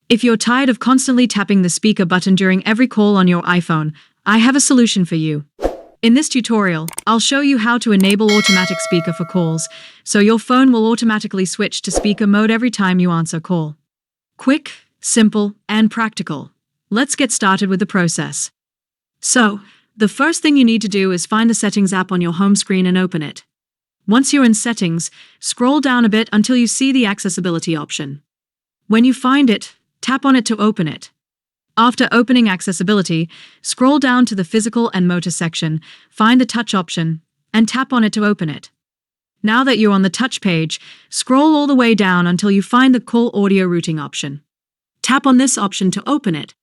If you're tired of constantly tapping the speaker button during every call on your iPhone, I have a solution for you. In this tutorial, I'll show you how to enable automatic speaker for calls, so your phone will automatically switch to speaker mode every time you answer a call. Quick, simple, and practical. Let's get started with the process. So, the first thing you need to do is find the Settings app on your home screen and open it. Once you're in Settings, scroll down a bit until you see the Accessibility option. When you find it, tap on it to open it. After opening Accessibility, scroll down to the Physical and Motor section, find the Touch option, and tap on it to open it. Now that you're on the Touch page, scroll all the way down until you find the Call Audio Routing option. Tap on this option to open it.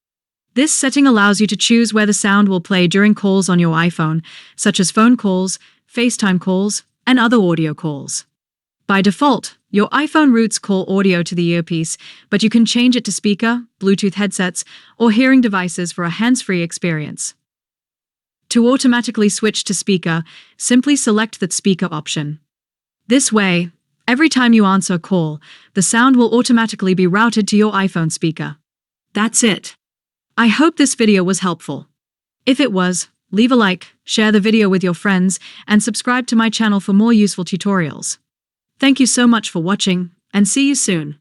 This setting allows you to choose where the sound will play during calls on your iPhone, such as phone calls, FaceTime calls, and other audio calls. By default, your iPhone routes call audio to the earpiece, but you can change it to speaker, Bluetooth headsets, or hearing devices for a hands-free experience. To automatically switch to speaker, simply select the speaker option. This way, every time you answer a call, the sound will automatically be routed to your iPhone speaker. That's it. I hope this video was helpful. If it was, leave a like, share the video with your friends, and subscribe to my channel for more useful tutorials. Thank you so much for watching, and see you soon.